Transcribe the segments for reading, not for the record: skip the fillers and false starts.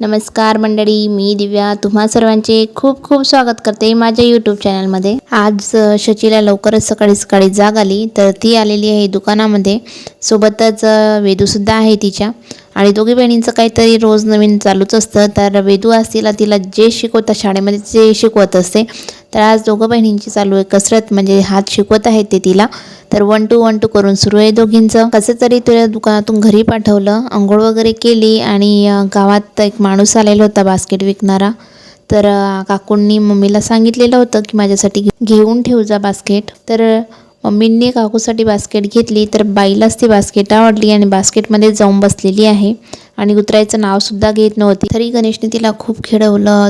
नमस्कार मंडळी, मी दिव्या तुम्हा सर्वांचे खूप खूप स्वागत करते माझ्या यूट्यूब चॅनलमध्ये। आज शचीला लवकरच सकाळी सकाळी जाग आली तर ती आलेली आहे दुकानामध्ये। सोबतच वेदूसुद्धा आहे तिच्या आणि दोघी बहिणींचं काहीतरी रोज नवीन चालूच असतं। तर वेदू आज तिला जे शिकवतात शाळेमध्ये ते शिकवत असते। तर आज दोघं बहिणींची चालू आहे कसरत, म्हणजे हात शिकवत आहेत ते तिला। तर 1 2 1 2 करून सुरू आहे दोघींचं। कसं तरी तुला दुकानातून घरी पाठवलं, अंघोळ वगैरे केली आणि गावात एक माणूस आलेला होता बास्केट विकणारा। तर काकूंनी मम्मीला सांगितलेलं होतं की माझ्यासाठी घेऊन ठेव जा बास्केट। तर मम्मींनी काकूसाठी बास्केट घेतली तर बाईलाच ती बास्केट आवडली आणि बास्केटमध्ये जाऊन बसलेली आहे आणि उतरायचं नावसुद्धा घेत नव्हती। तरी गणेशने तिला खूप खेळवलं,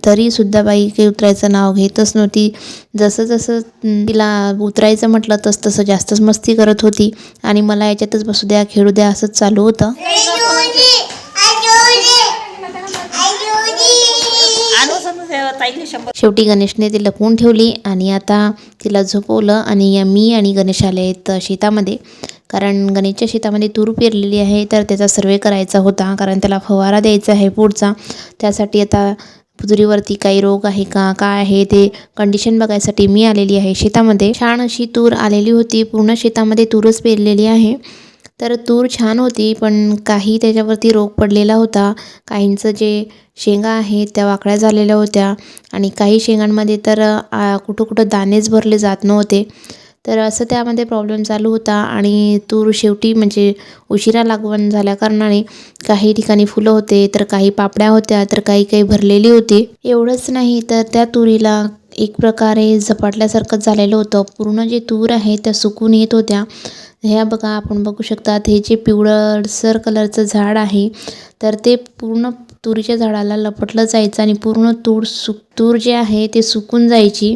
तरीसुद्धा बाई काही उतरायचं नाव घेतच नव्हती। जसं जसं तिला उतरायचं म्हटलं तसं जास्तच मस्ती करत होती आणि मला याच्यातच बसू द्या, खेळू द्या असंच चालू होतं। शेवटी गणेशने ती लपवून ठेवली आणि आता तिला झोपवलं आणि मी आणि गणेश आले आहेत शेतामध्ये। कारण गणेशच्या शेतामध्ये तूर पेरलेली आहे तर त्याचा सर्वे करायचा होता, कारण त्याला फवारा द्यायचा आहे पुढचा। त्यासाठी आता तुरीवरती काही रोग आहे का काय आहे ते कंडिशन बघायसाठी मी आलेली आहे शेतामध्ये। छान अशी तूर आलेली होती, पूर्ण शेतामध्ये तूरच पेरलेली आहे। तर तूर छान होती पण काही त्याच्यावरती रोग पडलेला होता। काहींचं जे शेंगा आहेत त्या वाकड्या झालेल्या होत्या आणि काही शेंगांमध्ये तर कुठं कुठं दाणेच भरले जात नव्हते। तर असं त्यामध्ये प्रॉब्लेम चालू होता आणि तूर शेवटी म्हणजे उशिरा लागवण झाल्या कारणाने काही ठिकाणी फुलं होते तर काही पापड्या होत्या तर काही भरलेली होती। एवढंच नाही तर त्या तुरीला एक प्रकारे झपाटल्यासारखं झालेलं होतं। पूर्ण जे तूर आहे त्या सुकून येत होत्या। ह्या बघा, आपण बघू शकतात हे जे पिवळसर कलरचं झाड आहे तर ते पूर्ण तुरीच्या झाडाला लपटलं जायचं आणि पूर्ण तूर जे आहे ते सुकून जायची।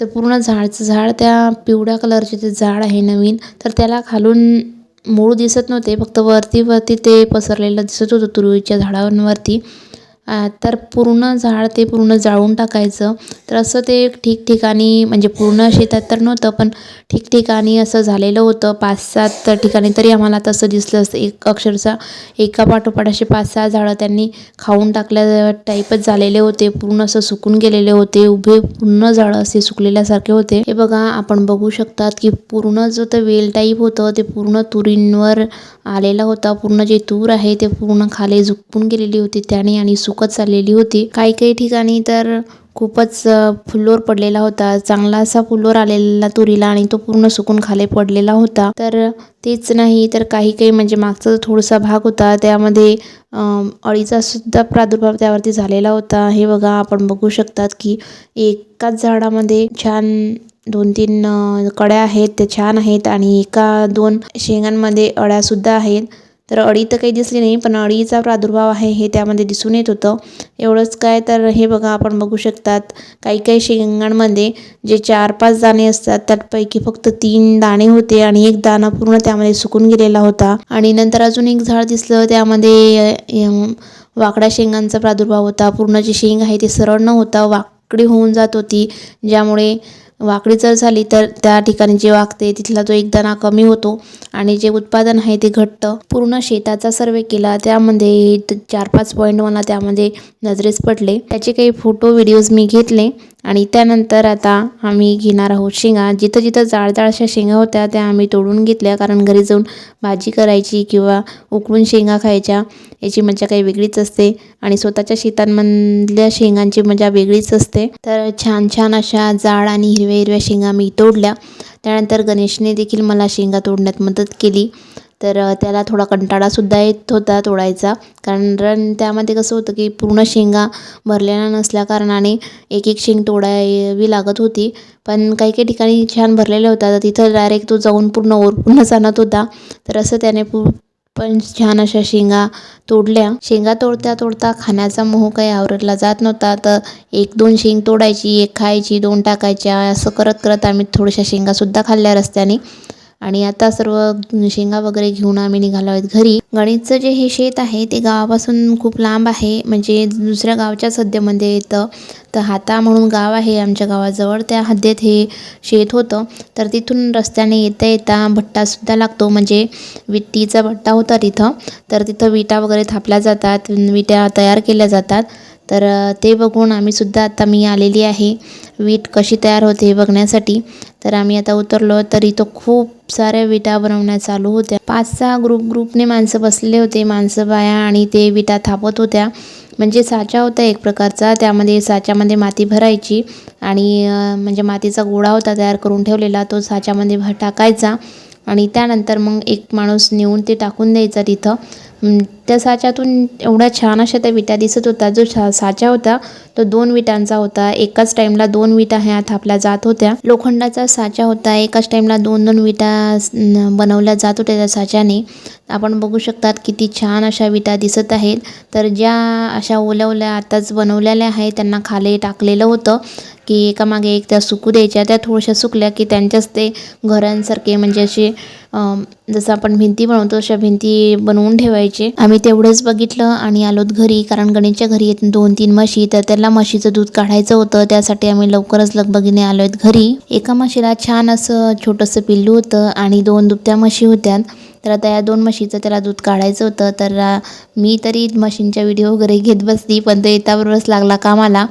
तर पूर्ण झाड त्या पिवळ्या पूर्ण जे झाड आहे नवीन, तर त्याला खालून मूळ दिसत नव्हते, फक्त वरती ते पसरलेलं दिसत होतं तुरीच्या झाडांवरती। तर पूर्ण झाड ते पूर्ण जाळून टाकायचं। तर असं ते ठिकठिकाणी, म्हणजे पूर्ण शेतात तर नव्हतं पण ठिकठिकाणी असं झालेलं होतं। 5-7 ठिकाणी तरी आम्हाला तसं दिसलं असतं। अक्षरशः एका पाठोपाठ असे 5-6 झाडं त्यांनी खाऊन टाकल्या टाईपच झालेले होते, पूर्ण असं सुकून गेलेले होते। उभे पूर्ण झाडं असे सुकलेल्यासारखे होते। हे बघा, आपण बघू शकतात की पूर्ण जो ते वेल टाईप होतं ते पूर्ण तुरींवर आलेला होता। पूर्ण जे तूर आहे ते पूर्ण खाली झुकून गेलेली होती त्याने आणि सुकत चाललेली होती। काही ठिकाणी तर खूपच फुलोर पडलेला होता, चांगला असा फुलोर आलेला तुरीला आणि तो पूर्ण सुकून खाली पडलेला होता। तर तेच नाही तर काही म्हणजे मागचा थोडासा भाग होता त्यामध्ये अळीचा सुद्धा प्रादुर्भाव त्यावरती झालेला होता। हे बघा, आपण बघू शकतात की एकाच झाडामध्ये छान 2-3 कड्या आहेत त्या छान आहेत आणि 1-2 शेंगांमध्ये अळ्यासुद्धा आहेत। तर अळी तर काही दिसली नाही पण अळीचा प्रादुर्भाव आहे हे त्यामध्ये दिसून येत होतं। एवढंच काय, तर हे बघा, आपण बघू शकतात काही शेंगांमध्ये जे 4-5 दाणे असतात त्यापैकी फक्त 3 दाणे होते आणि 1 दाणा पूर्ण त्यामध्ये सुकून गेलेला होता। आणि नंतर अजून एक झाड दिसलं, त्यामध्ये वाकड्या शेंगांचा प्रादुर्भाव होता। पूर्ण जी शेंग आहे ती सरळ न होता वाकडी होऊन जात होती, ज्यामुळे वाकडी जर झाली तर त्या ठिकाणी जे वाकते तिथला तो 1 दाणा कमी होतो आणि जे उत्पादन आहे ते घटतं। पूर्ण शेताचा सर्वे केला, त्यामध्ये 4-5 पॉईंट मला त्यामध्ये नजरेस पडले। त्याचे काही फोटो व्हिडिओज मी घेतले आणि त्यानंतर आता आम्ही घेणार आहोत शेंगा। जिथं जाड अशा शेंगा होत्या त्या आम्ही तोडून घेतल्या, कारण घरी जाऊन भाजी करायची किंवा उकडून शेंगा खायच्या याची मजा काही वेगळीच असते आणि स्वतःच्या शेतांमधल्या शेंगांची मजा वेगळीच असते। तर छान अशा जाड आणि हिरव्या शेंगा मी तोडल्या। त्यानंतर गणेशने देखील मला शेंगा तोडण्यात मदत केली। तर त्याला थोडा कंटाळासुद्धा येत होता तोडायचा, कारण त्यामध्ये कसं होतं की पूर्ण शेंगा भरलेल्या नसल्या कारणाने एक शेंग तोडावी लागत होती। पण काही ठिकाणी छान भरलेल्या होत्या तर तिथं डायरेक्ट तो जाऊन पूर्ण ओरपूर्ण जाणत होता। तर असं त्याने पण छान अशा शेंगा तोडल्या। शेंगा तोडता खाण्याचा मोह काही आवरला जात नव्हता। तर 1-2 शेंग तोडायची, 1 खायची, 2 टाकायच्या, असं करत आम्ही थोड्याशा शेंगासुद्धा खाल्ल्या रस्त्याने। आणि आता सर्व शेंगा वगैरे घेऊन आम्ही निघालो आहेत घरी. गणेशचं जे हे शेत आहे ते गावापासून खूप लांब आहे, म्हणजे दुसऱ्या गावच्या हद्दीमध्ये येतं. तर हाता म्हणून गाव आहे आमच्या गावाजवळ, त्या हद्दीत हे शेत होतं. तर तिथून रस्त्याने येता येता भट्टासुद्धा लागतो, म्हणजे विटीचा भट्टा होता तिथं. तर तिथं विटा वगैरे थापल्या जातात, विटा तयार केल्या जातात. तर ते बघून आम्हीसुद्धा आता मी आलेली आहे वीट कशी तयार होते हे बघण्यासाठी. तर आम्ही आता उतरलो, तर इथं खूप साऱ्या विटा बनवण्या चालू होत्या. 5-6 ग्रुपने माणसं बसलेले होते, माणसं बाया, आणि ते विटा थापत होत्या. म्हणजे साचा होता एक प्रकारचा, त्यामध्ये साच्यामध्ये माती भरायची आणि म्हणजे मातीचा गोळा होता तयार करून ठेवलेला, तो साच्यामध्ये टाकायचा आणि त्यानंतर मग एक माणूस नेऊन ते टाकून द्यायचा तिथं. त्या साच्यातून एवढ्या छान अशा त्या विटा दिसत होता. जो साचा होता तो 2 विटांचा होता. एकाच टाईमला 2 विटा ह्या थापल्या जात होत्या. लोखंडाचा साचा होता, एकाच टाईमला 2-2 विटा बनवल्या जात होत्या त्या साच्याने. आपण बघू शकतात किती छान अशा विटा दिसत आहेत. तर ज्या अशा ओल्या आताच बनवलेल्या आहेत त्यांना खाली टाकलेलं होतं की एकामागे एक त्या सुकू द्यायच्या. त्या थोड्याशा सुकल्या की त्यांच्याच ते घरांसारखे, म्हणजे असे जसं आपण भिंती बनवतो अशा भिंती बनवून ठेवायचे. आम्ही तेवढंच बघितलं आणि आलोत घरी, कारण गणेशच्या घरी येत 2-3 म्हशी, तर त्याला म्हशीचं दूध काढायचं होतं. त्यासाठी आम्ही लवकरच लगबगीने आलो आहेत घरी. एका म्हशीला छान असं छोटंसं पिल्लू होतं आणि 2 दुभत्या म्हशी होत्या. तर आता या 2 म्हशीचं त्याला दूध काढायचं होतं. तर मी तरी म्हशींच्या व्हिडिओ वगैरे घेत बसली, पण ते येताबरोबरच लागला कामाला.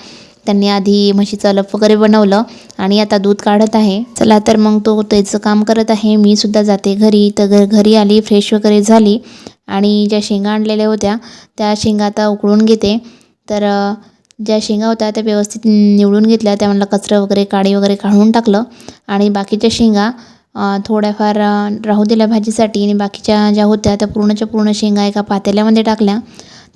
त्यांनी आधी म्हशीचं अलप वगैरे बनवलं आणि आता दूध काढत आहे. चला तर मग तो त्याचं काम करत आहे, मी सुद्धा जाते घरी. तर घरी आली, फ्रेश वगैरे झाली आणि ज्या शेंगा आणलेल्या होत्या त्या शेंगा आता उकळून घेते. तर ज्या शेंगा होत्या त्या व्यवस्थित निवडून घेतल्या, त्यामधला कचरा वगैरे काडी वगैरे काढून टाकलं आणि बाकीच्या शेंगा थोड्याफार राहू दिल्या भाजीसाठी, आणि बाकीच्या ज्या होत्या त्या पूर्णच्या पूर्ण शेंगा एका पातेल्यामध्ये टाकल्या.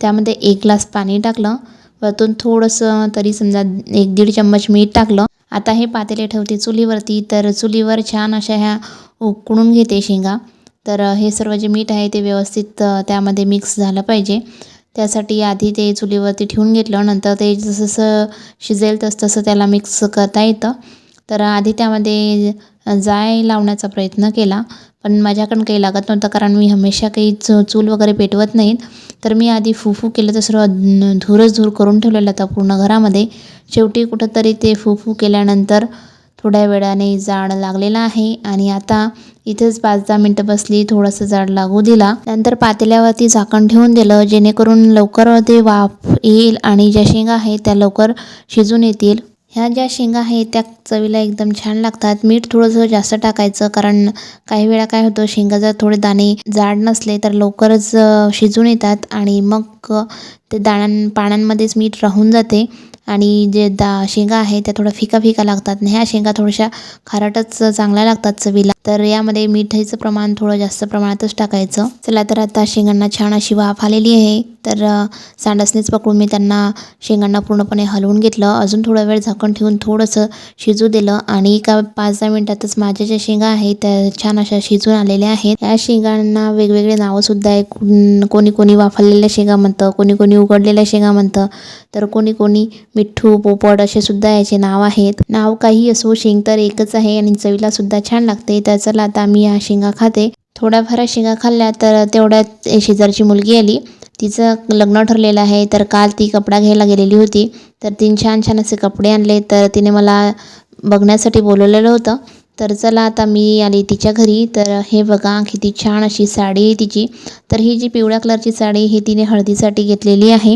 त्यामध्ये 1 ग्लास पाणी टाकलं, वरतून थोडंसं तरी समजा 1-1.5 चम्मच मीठ टाकलं. आता हे पातेले ठेवते चुलीवरती. तर चुलीवर छान अशा ह्या उकळून घेते शेंगा. तर हे सर्व जे मीठ आहे ते व्यवस्थित त्यामध्ये मिक्स झालं पाहिजे. त्यासाठी आधी ते चुलीवरती ठेवून घेतलं, नंतर ते जसं शिजेल तसं त्याला मिक्स करता येतं. तर आधी त्यामध्ये जाळ लावण्याचा प्रयत्न केला, पण माझ्याकडून काही लागत नव्हतं, कारण मी हमेशा काही चूल वगैरे पेटवत नाहीत. तर मी आधी फू केलं, तर सर्व धूरच धूर करून ठेवलेला होता पूर्ण घरामध्ये. शेवटी कुठंतरी ते फू केल्यानंतर थोड्या वेळाने जाळ लागलेला आहे आणि आता इथेच 5-10 मिनटं बसली, थोडंसं जाळ लागू दिला. नंतर पातेल्यावरती झाकण ठेवून दिलं, जेणेकरून लवकर ते वाफ येईल आणि ज्या शेंगा आहेत त्या लवकर शिजून येतील. ह्या ज्या शेंगा आहेत त्या चवीला एकदम छान लागतात. मीठ थोडंसं जास्त टाकायचं, कारण काही वेळा काय होतं, शेंगा जर थोडे दाणे जाड नसले तर लवकरच शिजून येतात आणि मग ते पाण्यामध्येच मीठ राहून जाते आणि जे शेंगा आहेत त्या थोड्या फिका लागतात. आणि ह्या शेंगा थोड्याशा खारटच चांगल्या लागतात चवीला. तर यामध्ये मिठाचं प्रमाण थोडं जास्त प्रमाणातच टाकायचं. चला तर आता शेंगांना छान अशी वाफ आलेली आहे. तर सांडसनेच पकडून मी त्यांना शेंगांना पूर्णपणे हलवून घेतलं. अजून थोडा वेळ झाकण ठेवून थोडंसं शिजू दिलं आणि एका 5-10 मिनटातच माझ्या ज्या शेंगा आहेत त्या छान अशा शिजून आलेल्या आहेत. या शेंगांना वेगवेगळे नावंसुद्धा आहे. कोणी वाफाळलेल्या शेंगा म्हणतं, कोणी उकडलेल्या शेंगा म्हणतं, तर कोणी मिठ्ठू, पोपट असे सुद्धा याचे नाव आहेत. नाव काही असो, शेंग तर एकच आहे आणि चवीला सुद्धा छान लागते. तर चला आता मी या शेंगा खाते. थोड्याफार शेंगा खाल्ल्या, तर तेवढ्यात शेजारची मुलगी आली. तिचं लग्न ठरलेलं आहे, तर काल ती कपडा घ्यायला गेलेली होती. तर तिने छान असे कपडे आणले, तर तिने मला बघण्यासाठी बोलवलेलं होतं. तर चला आता मी आली तिच्या घरी. तर हे बघा किती छान अशी साडी आहे तिची. तर ही जी पिवळ्या कलरची साडी ही तिने हळदीसाठी घेतलेली आहे.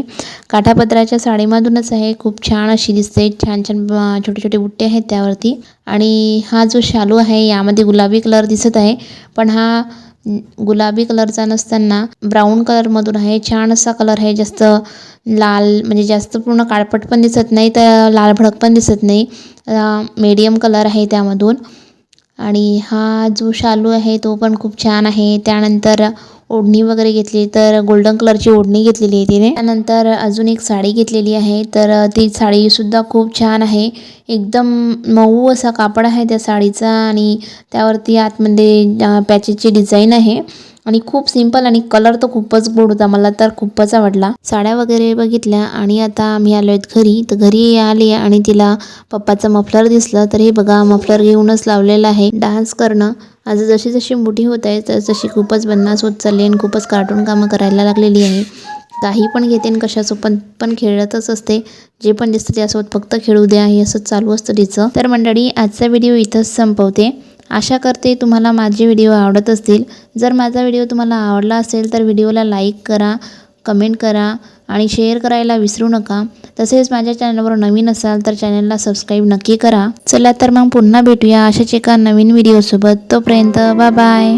काठापदराच्या साडीमधूनच आहे, खूप छान अशी दिसते. छान छोटे बुट्टे आहेत त्यावरती. आणि हा जो शालू आहे यामध्ये गुलाबी कलर दिसत आहे, पण हा गुलाबी कलरचा नसताना ब्राऊन कलरमधून आहे. छान असा कलर आहे, जास्त लाल म्हणजे जास्त पूर्ण काळपट पण दिसत नाही, तर लाल भडक पण दिसत नाही. मीडियम कलर आहे त्यामधून. आणि हा जो शालू आहे तो पण खूप छान आहे. त्यानंतर ओढणी वगैरे घेतली, तर गोल्डन कलरची ओढणी घेतलेली आहे तिने. त्यानंतर अजून एक साडी घेतलेली आहे, तर ती साडीसुद्धा खूप छान आहे. एकदम मऊ असा कापड आहे त्या साडीचा आणि त्यावरती आतमध्ये पॅचेसची डिझाईन आहे आणि खूप सिंपल, आणि कलर तर खूपच गोड होता, मला तर खूपच आवडला. साड्या वगैरे बघितल्या आणि आता आम्ही आलो आहेत घरी. तर घरी आले आणि तिला पप्पाचं मफलर दिसलं, तर हे बघा मफलर घेऊनच लावलेलं आहे. डान्स करणं आज जशी जशी मोठी होत आहे तशी खूपच बदमाश होत चालली आणि खूपच कार्टून कामं करायला लागलेली आहे. काही पण घेते आणि कशासोबत पण खेळतच असते. जे पण दिसतं त्यासोबत फक्त खेळू द्या हे असं चालू असतं तिचं. तर मंडळी आजचा व्हिडिओ इथंच संपवते. आशा करते तुम्हाला माझे व्हिडिओ आवडत असतील. जर माझा व्हिडिओ तुम्हाला आवडला असेल तर व्हिडिओला लाईक करा, कमेंट करा आणि शेअर करायला विसरू नका. तसेच माझ्या चॅनलवर नवीन असाल तर चॅनलला सबस्क्राईब नक्की करा. चला तर मग पुन्हा भेटूया अशाच एका नवीन व्हिडिओसोबत. तोपर्यंत बाय बाय.